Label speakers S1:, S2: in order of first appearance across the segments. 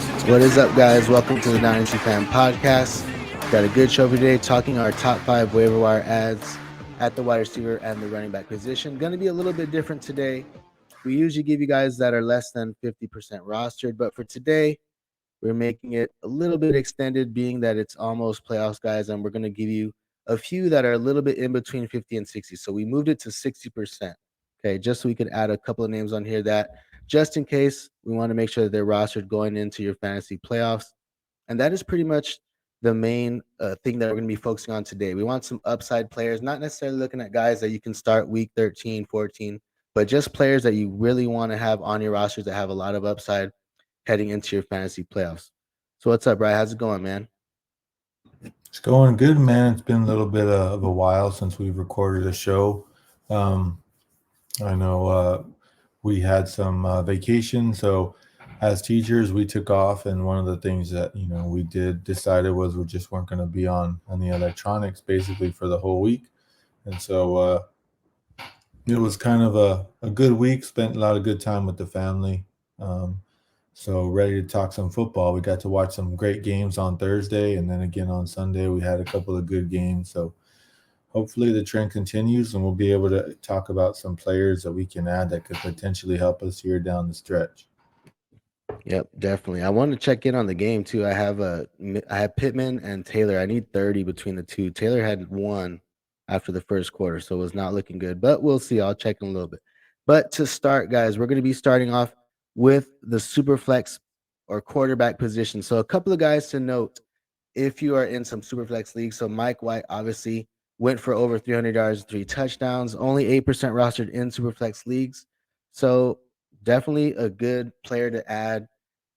S1: What is up, guys? Welcome to the Dynasty Fan Podcast. Got a good show for today, talking our top 5 waiver wire ads at the wide receiver and the running back position. Going to be a little bit different today. We usually give you guys that are less than 50% rostered, but for today, we're making it a little bit extended, being that it's almost playoffs, guys, and we're going to give you a few that are a little bit in between 50 and 60. So we moved it to 60%. Okay, just so we could add a couple of names on here that just in case we want to make sure that they're rostered going into your fantasy playoffs. And that is pretty much the main thing that we're going to be focusing on today. We want some upside players, not necessarily looking at guys that you can start week 13, 14, but just players that you really want to have on your rosters that have a lot of upside heading into your fantasy playoffs. So what's up, Brian? How's it going, man?
S2: It's going good, man. It's been a little bit of a while since we've recorded a show. Um, I know we had some vacation, so as teachers, we took off, and one of the things that we decided was we just weren't going to be on the electronics basically for the whole week, and so it was kind of a good week. Spent a lot of good time with the family. Um, so ready to talk some football. We got to watch some great games on Thursday, and then again on Sunday we had a couple of good games. So hopefully the trend continues, and we'll be able to talk about some players that we can add that could potentially help us here down the stretch.
S1: Yep, definitely. I want to check in on the game too. I have Pittman and Taylor. I need 30 between the two. Taylor had one after the first quarter, so it was not looking good. But we'll see. I'll check in a little bit. But to start, guys, we're going to be starting off with the super flex or quarterback position. So a couple of guys to note if you are in some super flex leagues. So Mike White obviously went for over 300 yards, 3 touchdowns, only 8% rostered in super flex leagues. So definitely a good player to add.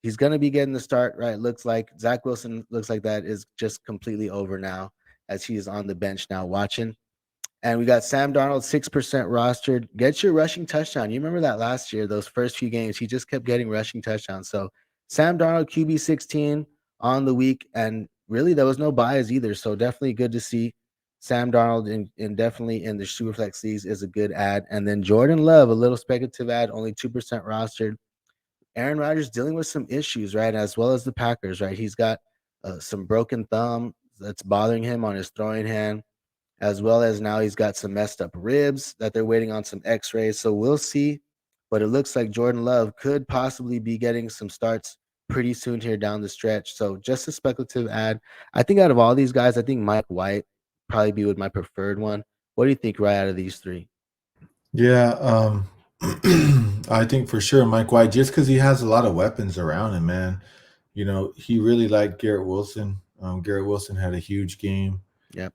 S1: He's going to be getting the start, right? Looks like Zach Wilson looks like that is just completely over now as he is on the bench now watching. And we got Sam Darnold, 6% rostered. Get your rushing touchdown. You remember that last year, those first few games, he just kept getting rushing touchdowns. So Sam Darnold, QB 16 on the week. And really, there was no bias either. So definitely good to see Sam Darnold in definitely in the Superflex leagues is a good ad. And then Jordan Love, a little speculative ad, only 2% rostered. Aaron Rodgers dealing with some issues, right? As well as the Packers, right? He's got some broken thumb that's bothering him on his throwing hand, as well as now he's got some messed up ribs that they're waiting on some x-rays. So we'll see. But it looks like Jordan Love could possibly be getting some starts pretty soon here down the stretch. So just a speculative ad. I think out of all these guys, I think Mike White probably be with my preferred one. What do you think right out of these three?
S2: Yeah, I think for sure Mike White, just because he has a lot of weapons around him, man. He really liked Garrett Wilson. Garrett Wilson had a huge game.
S1: Yep.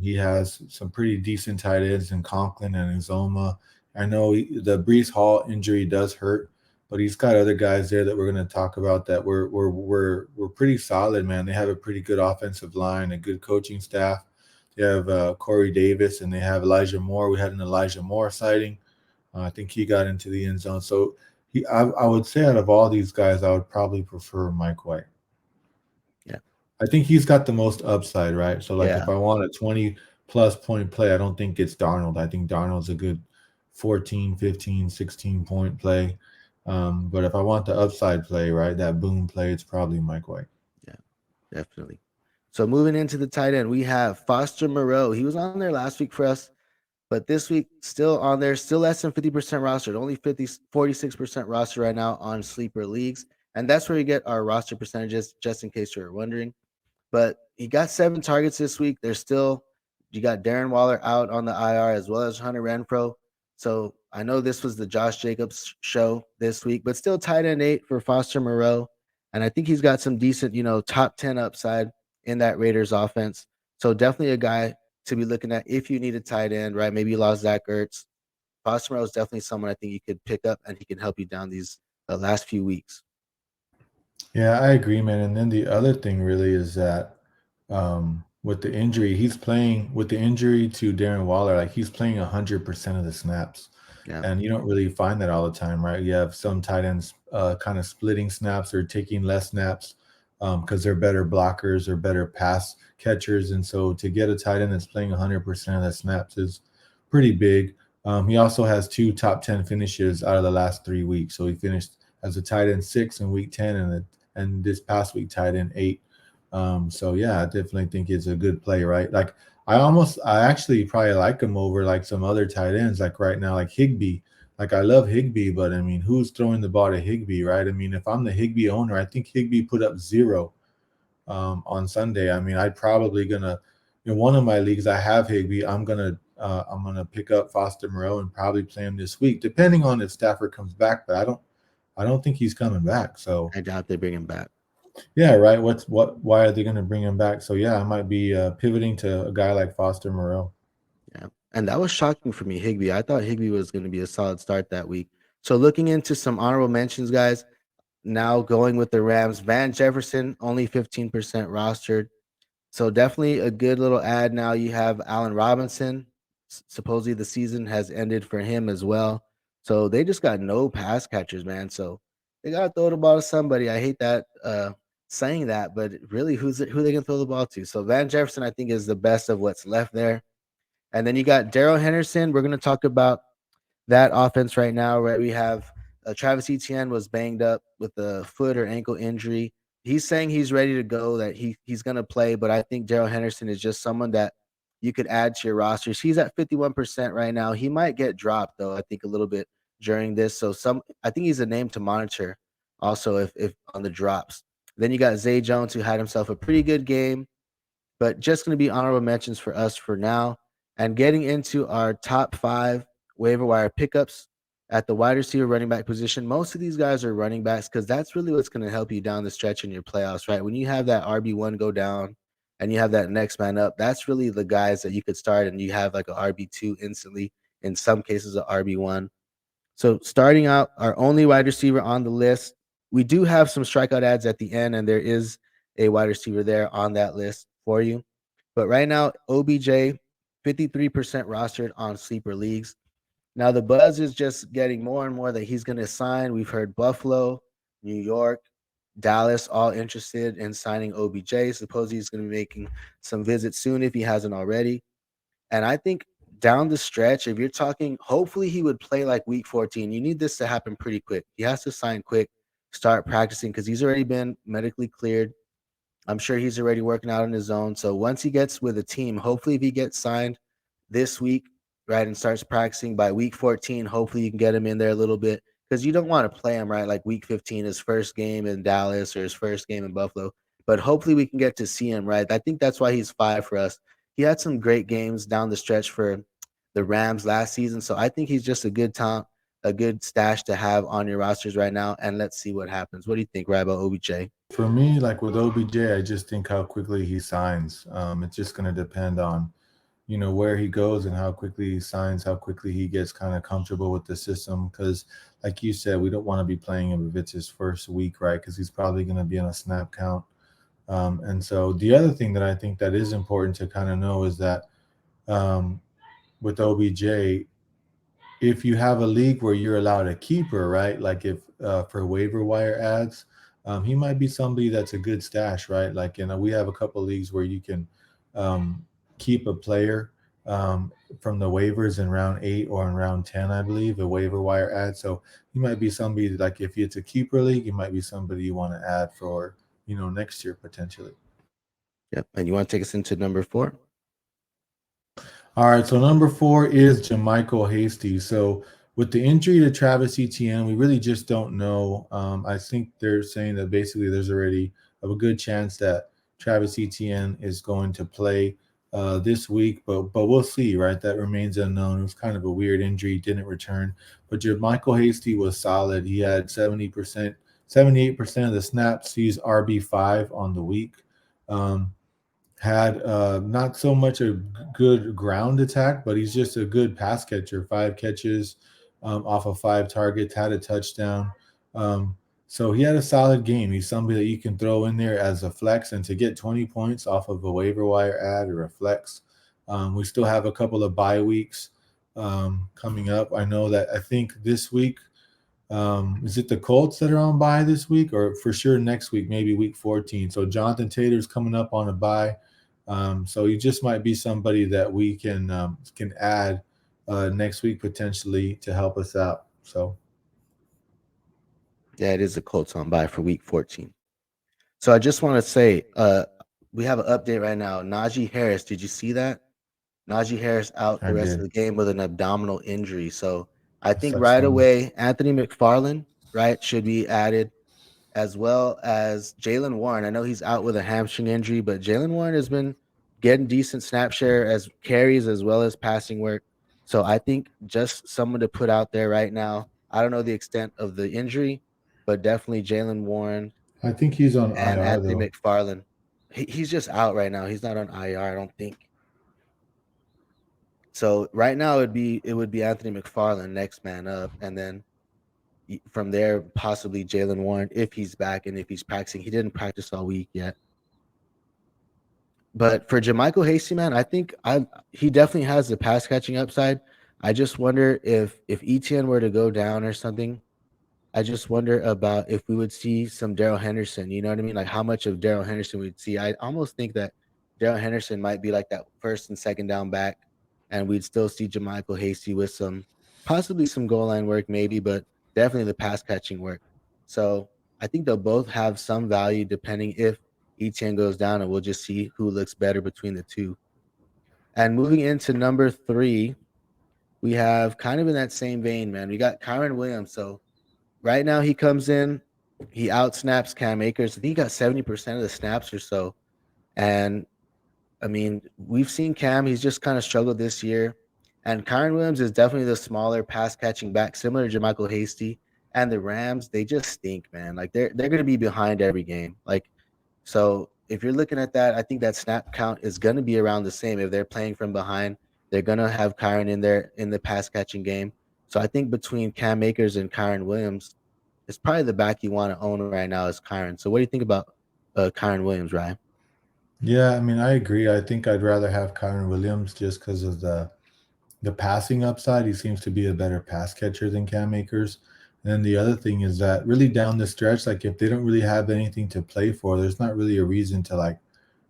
S2: He has some pretty decent tight ends in Conklin and Uzoma. I know the Brees Hall injury does hurt, but he's got other guys there that we're going to talk about that we're pretty solid, man. They have a pretty good offensive line, a good coaching staff. They have Corey Davis, and they have Elijah Moore. We had an Elijah Moore sighting. I think he got into the end zone. So I would say out of all these guys, I would probably prefer Mike White.
S1: Yeah.
S2: I think he's got the most upside, right? So like if
S1: Yeah.
S2: I want a 20 plus point play, I don't think it's Darnold. I think Darnold's a good 14, 15, 16 point play. But if I want the upside play, right, that boom play, it's probably Mike White.
S1: Yeah. Definitely. So moving into the tight end, we have Foster Moreau. He was on there last week for us. But this week, still on there, still less than 50% rostered, only 46% roster right now on sleeper leagues. And that's where you get our roster percentages, just in case you're wondering. But he got 7 targets this week. There's still, you got Darren Waller out on the IR as well as Hunter Renfro. So I know this was the Josh Jacobs show this week, but still tight end 8 for Foster Moreau. And I think he's got some decent, top 10 upside in that Raiders offense. So definitely a guy to be looking at if you need a tight end, right? Maybe you lost Zach Ertz. Foster Moreau is definitely someone I think you could pick up, and he can help you down these last few weeks.
S2: Yeah, I agree, man. And then the other thing really is that with the injury, he's playing with the injury to Darren Waller, like he's playing 100% of the snaps.
S1: Yeah.
S2: And you don't really find that all the time, right? You have some tight ends kind of splitting snaps or taking less snaps because they're better blockers or better pass catchers. And so to get a tight end that's playing 100% of the snaps is pretty big. He also has 2 top 10 finishes out of the last 3 weeks. So he finished as a tight end 6 in week 10 and and this past week tied in 8. So yeah, I definitely think it's a good play, right? Like I actually probably like him over like some other tight ends, like right now, like Higby. Like I love Higby, but I mean, who's throwing the ball to Higby, right? I mean, if I'm the Higby owner, I think Higby put up 0 on Sunday. I mean, I probably gonna in one of my leagues I have Higby. I'm gonna pick up Foster Moreau and probably play him this week, depending on if Stafford comes back. But I don't think he's coming back. So
S1: I doubt they bring him back.
S2: yeah, right. Why are they gonna bring him back? So yeah, I might be pivoting to a guy like Foster Moreau.
S1: Yeah. And that was shocking for me, Higby. I thought Higby was going to be a solid start that week. So looking into some honorable mentions, guys, now going with the Rams, Van Jefferson, only 15% rostered. So definitely a good little ad. Now you have Allen Robinson. Supposedly the season has ended for him as well. So they just got no pass catchers, man. So they gotta throw the ball to somebody. I hate that saying that, but really, who they can throw the ball to? So Van Jefferson, I think, is the best of what's left there. And then you got Daryl Henderson. We're gonna talk about that offense right now, right? We have Travis Etienne was banged up with a foot or ankle injury. He's saying he's ready to go, that he's going to play, but I think Daryl Henderson is just someone that you could add to your rosters. He's at 51% right now. He might get dropped though, I think a little bit during this. So I think he's a name to monitor also if on the drops. Then you got Zay Jones, who had himself a pretty good game, but just going to be honorable mentions for us for now. And getting into our top 5 waiver wire pickups at the wide receiver running back position. Most of these guys are running backs because that's really what's going to help you down the stretch in your playoffs, right? When you have that RB1 go down and you have that next man up, that's really the guys that you could start and you have like a RB2 instantly, in some cases, a RB1. So starting out, our only wide receiver on the list, we do have some strikeout ads at the end, and there is a wide receiver there on that list for you. But right now, OBJ, 53% rostered on sleeper leagues. Now the buzz is just getting more and more that he's going to sign. We've heard Buffalo, New York, Dallas all interested in signing OBJ. Suppose he's going to be making some visits soon if he hasn't already. And I think down the stretch, if you're talking, hopefully he would play like week 14. You need this to happen pretty quick. He has to sign quick, start practicing because he's already been medically cleared. I'm sure he's already working out on his own. So once he gets with a team, hopefully if he gets signed this week, right, and starts practicing by week 14, hopefully you can get him in there a little bit because you don't want to play him right like week 15, his first game in Dallas or his first game in Buffalo. But hopefully we can get to see him, right? I think that's why he's 5 for us. He had some great games down the stretch for the Rams last season. So I think he's just a good talent, a good stash to have on your rosters right now. And let's see what happens. What do you think, Rabo OBJ?
S2: For me, like with OBJ, I just think how quickly he signs. It's just going to depend on where he goes and how quickly he signs, how quickly he gets kind of comfortable with the system. Because, like you said, we don't want to be playing him if it's his first week, right? Because he's probably going to be on a snap count. And so the other thing that I think that is important to kind of know is that um, with OBJ, if you have a league where you're allowed a keeper, right? Like if for waiver wire ads, he might be somebody that's a good stash, right? Like we have a couple leagues where you can um, keep a player from the waivers in round 8 or in round 10, I believe, a waiver wire ad. So he might be somebody like if it's a keeper league, he might be somebody you want to add for next year potentially.
S1: Yep. And you want to take us into number 4?
S2: All right, so number 4 is Jermichael Hasty. So with the injury to Travis Etienne, we really just don't know. I think they're saying that basically there's already a good chance that Travis Etienne is going to play this week, but we'll see, right? That remains unknown. It was kind of a weird injury, didn't return. But Jermichael Hasty was solid. He had 70%, 78% of the snaps. He's RB5 on the week. Had not so much a good ground attack, but he's just a good pass catcher. 5 catches off of 5 targets, had a touchdown. So he had a solid game. He's somebody that you can throw in there as a flex, and to get 20 points off of a waiver wire ad or a flex. We still have a couple of bye weeks coming up. I think this week is it the Colts that are on bye this week, or for sure next week, maybe week 14? So Jonathan Taylor's coming up on a bye. So he just might be somebody that we can add next week potentially to help us out. So
S1: Yeah, it is the Colts on bye for week 14. So I just want to say, we have an update right now. Najee Harris, did you see that? Najee Harris out
S2: I
S1: the rest of
S2: did.
S1: the game with an abdominal injury. So I
S2: That
S1: think
S2: sucks
S1: right
S2: for him.
S1: away, Anthony McFarland, right, should be added, as well as Jalen Warren. I know he's out with a hamstring injury, but Jalen Warren has been getting decent snap share as carries as well as passing work. So I think just someone to put out there right now. I don't know the extent of the injury, but definitely Jalen Warren
S2: I think he's on
S1: and
S2: IR
S1: Anthony
S2: though.
S1: McFarland. He's just out right now. He's not on IR, I don't think. So right now it would be Anthony McFarland next man up, and then from there possibly Jalen Warren if he's back and if he's practicing. He didn't practice all week yet. But for Jermichael Hasty, man, I think I he definitely has the pass catching upside. I just wonder if ETN were to go down or something, I just wonder about if we would see some Daryl Henderson. You know what I mean? Like how much of Daryl Henderson we'd see. I almost think that Daryl Henderson might be like that first and second down back, and we'd still see Jermichael Hasty with some possibly some goal line work, maybe, but definitely the pass catching work. So I think they'll both have some value depending if ETN goes down, and we'll just see who looks better between the two. And moving into number three, we have kind of in that same vein, man. We got Kyron Williams. So right now, he comes in, he outsnaps Cam Akers. I think he got 70% of the snaps or so. And I mean, we've seen Cam, he's just kind of struggled this year. And Kyron Williams is definitely the smaller pass catching back, similar to Jermichael Hasty. And the Rams, they just stink, man. Like they're gonna be behind every game. Like so if you're looking at that, I think that snap count is gonna be around the same. If they're playing from behind, they're gonna have Kyron in there in the pass catching game. So I think between Cam Akers and Kyron Williams, it's probably the back you want to own right now is Kyron. So what do you think about Kyron Williams, Ryan?
S2: Yeah, I mean, I agree. I think I'd rather have Kyron Williams just because of the passing upside. He seems to be a better pass catcher than Cam Akers. And then the other thing is that really down the stretch, like if they don't really have anything to play for, there's not really a reason to like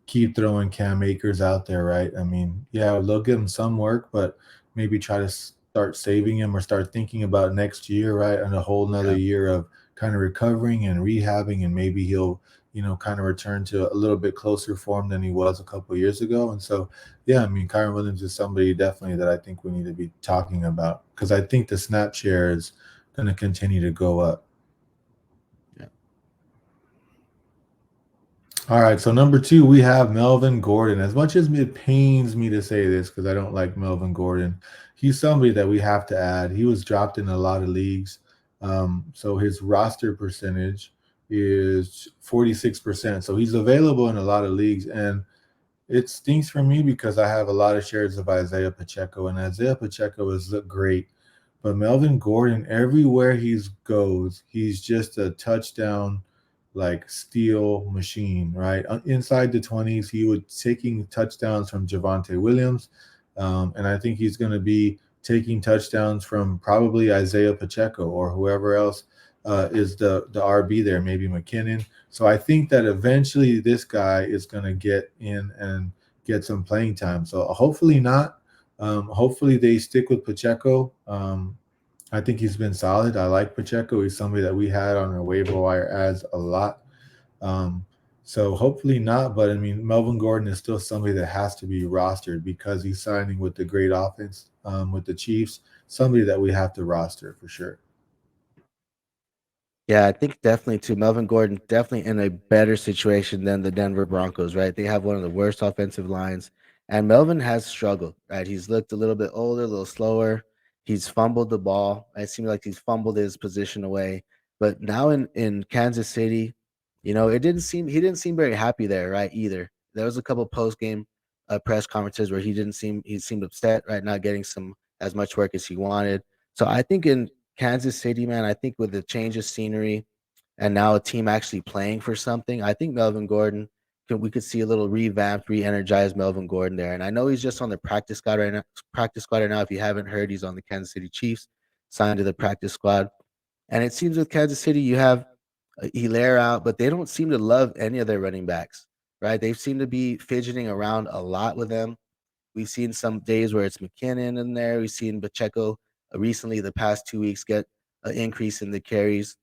S2: keep throwing Cam Akers out there, right? I mean, yeah, they'll give him some work, but maybe try to start saving him or start thinking about next year, right? And a whole nother
S1: Yeah.
S2: year of kind of recovering and rehabbing, and maybe he'll, kind of return to a little bit closer form than he was a couple of years ago. And so, yeah, I mean, Kyron Williams is somebody definitely that I think we need to be talking about because I think the snap share is going to continue to go up.
S1: Yeah.
S2: All right, so number two, we have Melvin Gordon. As much as it pains me to say this because I don't like Melvin Gordon, he's somebody that we have to add. He was dropped in a lot of leagues. So his roster percentage is 46%. So he's available in a lot of leagues. And it stinks for me because I have a lot of shares of Isaiah Pacheco, and Isaiah Pacheco has looked great. But Melvin Gordon, everywhere he goes, he's just a touchdown like steal machine, right? Inside the 20s, he was taking touchdowns from Javonte Williams. And I think he's going to be taking touchdowns from probably Isaiah Pacheco or whoever else is the RB there, maybe McKinnon. So I think that eventually this guy is going to get in and get some playing time. So hopefully not. Hopefully they stick with Pacheco. I think he's been solid. I like Pacheco. He's somebody that we had on our waiver wire ads a lot. Um, so hopefully not. But I mean, Melvin Gordon is still somebody that has to be rostered because he's signing with the great offense with the Chiefs. Somebody that we have to roster for sure.
S1: Yeah, I think definitely too. Melvin Gordon definitely in a better situation than the Denver Broncos, right? They have one of the worst offensive lines, and Melvin has struggled, right? He's looked a little bit older, a little slower. He's fumbled the ball. It seems like he's fumbled his position away. But now in Kansas City, it didn't seem he didn't seem very happy there, right? Either there was a couple post game press conferences where he seemed upset, right? Not getting some as much work as he wanted. So I think in Kansas City, man, I think with the change of scenery and now a team actually playing for something, I think Melvin Gordon we could see a little revamped, re-energized Melvin Gordon there. And I know he's just on the practice squad right now. Practice squad right now. If you haven't heard, he's on the Kansas City Chiefs, signed to the practice squad. And it seems with Kansas City, you have Hilaire out, but they don't seem to love any of their running backs, right? They seem to be fidgeting around a lot with them. We've seen some days where it's McKinnon in there. We've seen Pacheco recently, the past 2 weeks, get an increase in the carries.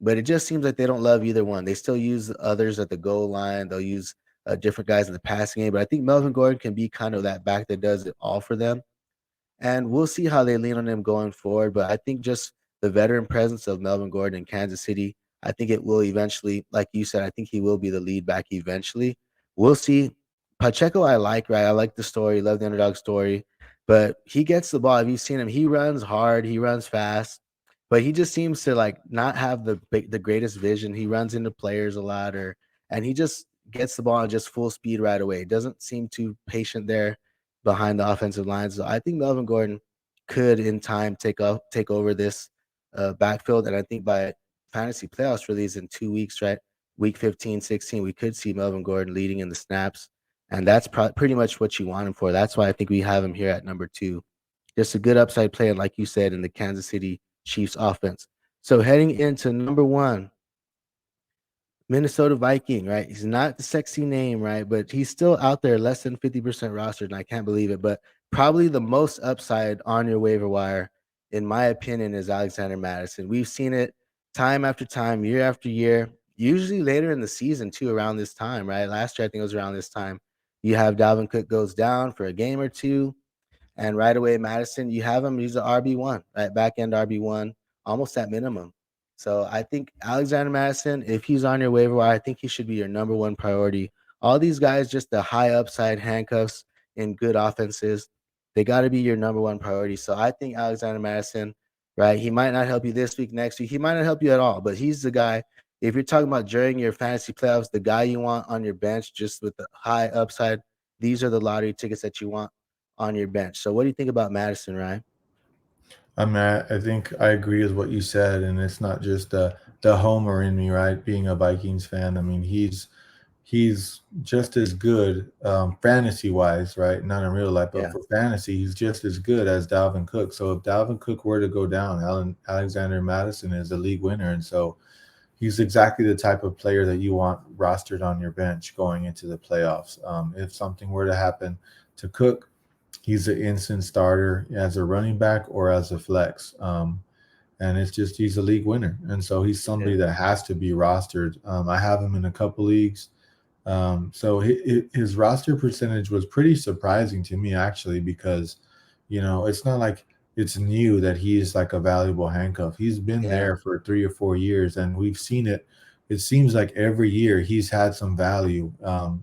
S1: but it just seems like they don't love either one. They still use others at the goal line. They'll use different guys in the passing game, but I think Melvin Gordon can be kind of that back that does it all for them. And we'll see how they lean on him going forward. But I think just the veteran presence of Melvin Gordon in Kansas City, I think it will eventually, like you said, I think he will be the lead back eventually. We'll see. Pacheco, I like, right? I like the story, love the underdog story, but he gets the ball. Have you seen him? He runs hard, he runs fast, but he just seems to like not have the greatest vision. He runs into players a lot, and he just gets the ball on just full speed right away. Doesn't seem too patient there behind the offensive line. So I think Melvin Gordon could, in time, take over this backfield. And I think by fantasy playoffs release in 2 weeks, right, week 15, 16, we could see Melvin Gordon leading in the snaps. And that's pretty much what you want him for. That's why I think we have him here at number 2. Just a good upside play, and like you said, in the Kansas City Chiefs offense. So heading into number 1, Minnesota Viking, right? He's not the sexy name, right? But he's still out there, less than 50% rostered, and I can't believe it. But probably the most upside on your waiver wire, in my opinion, is Alexander Madison. We've seen it time after time, year after year, usually later in the season, too, around this time, right? Last year, I think it was around this time. You have Dalvin Cook goes down for a game or two. And right away, Madison, you have him. He's an RB1, right? Back end RB1, almost at minimum. So I think Alexander Madison, if he's on your waiver wire, I think he should be your number 1 priority. All these guys, just the high upside handcuffs in good offenses, they got to be your number 1 priority. So I think Alexander Madison, right? He might not help you this week, next week. He might not help you at all, but he's the guy. If you're talking about during your fantasy playoffs, the guy you want on your bench just with the high upside, these are the lottery tickets that you want on your bench. So what do you think about Madison, Ryan?
S2: I think I agree with what you said, and it's not just the homer in me, right? Being a Vikings fan, I mean, he's just as good fantasy wise, right? Not in real life, but
S1: Yeah.
S2: for fantasy, he's just as good as Dalvin Cook. So if Dalvin Cook were to go down, Alexander Madison is a league winner, and so he's exactly the type of player that you want rostered on your bench going into the playoffs. If something were to happen to Cook, he's an instant starter as a running back or as a flex. And it's just he's a league winner, and so he's
S1: Yeah.
S2: somebody that has to be rostered. I have him in a couple leagues. So his roster percentage was pretty surprising to me, actually, because it's not like it's new that he's like a valuable handcuff. He's been
S1: Yeah.
S2: there for 3 or 4 years, and we've seen it. It seems like every year he's had some value.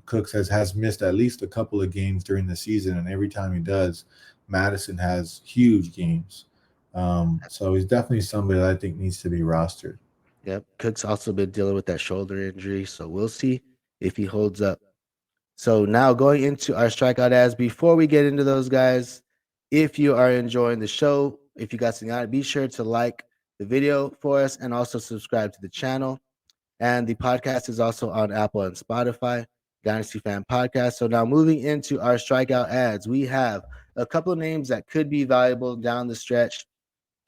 S2: Cooks has missed at least a couple of games during the season, and every time he does, Madison has huge games. So he's definitely somebody that I think needs to be rostered.
S1: Yep. Cook's also been dealing with that shoulder injury, so we'll see if he holds up. So now going into our strikeout ads, before we get into those guys, if you are enjoying the show, if you got something out, be sure to like the video for us and also subscribe to the channel. And the podcast is also on Apple and Spotify, Dynasty Fan Podcast. So now moving into our strikeout ads, we have a couple of names that could be valuable down the stretch.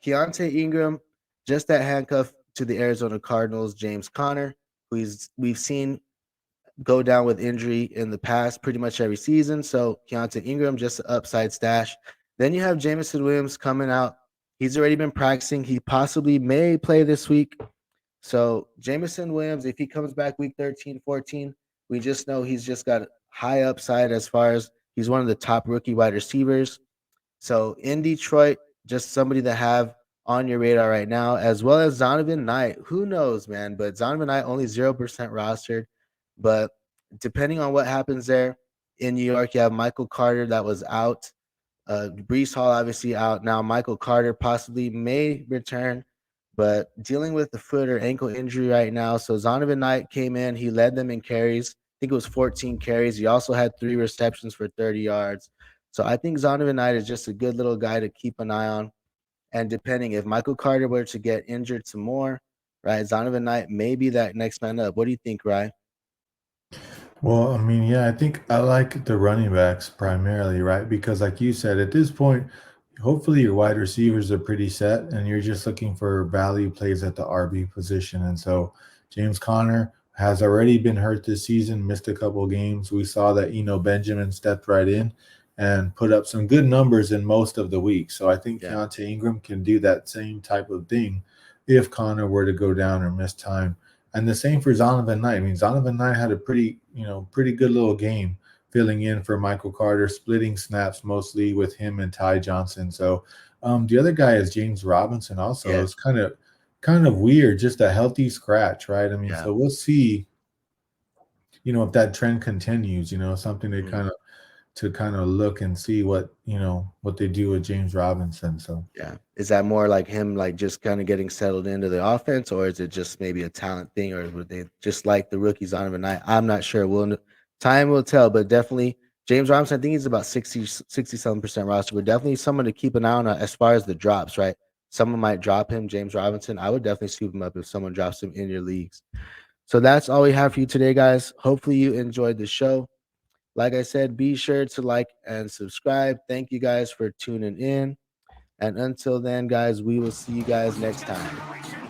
S1: Keontae Ingram, just that handcuff to the Arizona Cardinals, James Conner, who we've seen go down with injury in the past pretty much every season. So Keontae Ingram, just an upside stash. Then you have Jameson Williams coming out. He's already been practicing. He possibly may play this week. So Jameson Williams, if he comes back week 13, 14, we just know he's just got high upside as far as he's one of the top rookie wide receivers. So in Detroit, just somebody to have on your radar right now, as well as Zonovan Knight. Who knows, man? But Zonovan Knight only 0% rostered. But depending on what happens there in New York, you have Michael Carter that was out. Brees Hall obviously out now. Michael Carter possibly may return, but dealing with the foot or ankle injury right now. So Zonovan Knight came in. He led them in carries. I think it was 14 carries. He also had 3 receptions for 30 yards. So I think Zonovan Knight is just a good little guy to keep an eye on. And depending if Michael Carter were to get injured some more, right, Zonovan Knight may be that next man up. What do you think, Ryan?
S2: Well, I mean, yeah, I think I like the running backs primarily, right? Because, like you said, at this point, hopefully your wide receivers are pretty set and you're just looking for value plays at the RB position. And so James Conner has already been hurt this season, missed a couple of games. We saw that, Benjamin stepped right in and put up some good numbers in most of the week. So I think
S1: Yeah.
S2: Keontae Ingram can do that same type of thing. if Connor were to go down or miss time. And the same for Zonovan Knight. I mean, Zonovan Knight had a pretty good little game filling in for Michael Carter, splitting snaps mostly with him and Ty Johnson. So the other guy is James Robinson. Also,
S1: Yeah,
S2: it's kind of weird, just a healthy scratch, right? I mean,
S1: yeah.
S2: so we'll see, if that trend continues. Something to
S1: Mhm.
S2: kind of look and see what they do with James Robinson. So
S1: Yeah. Is that more like him, like just kind of getting settled into the offense, or is it just maybe a talent thing, or would they just like the rookies on overnight? I'm not sure. Time will tell, but definitely James Robinson, I think he's about 67% roster, but definitely someone to keep an eye on as far as the drops, right? Someone might drop him, James Robinson. I would definitely scoop him up if someone drops him in your leagues. So that's all we have for you today, guys. Hopefully you enjoyed the show. Like I said, be sure to like and subscribe. Thank you guys for tuning in. And until then, guys, we will see you guys next time.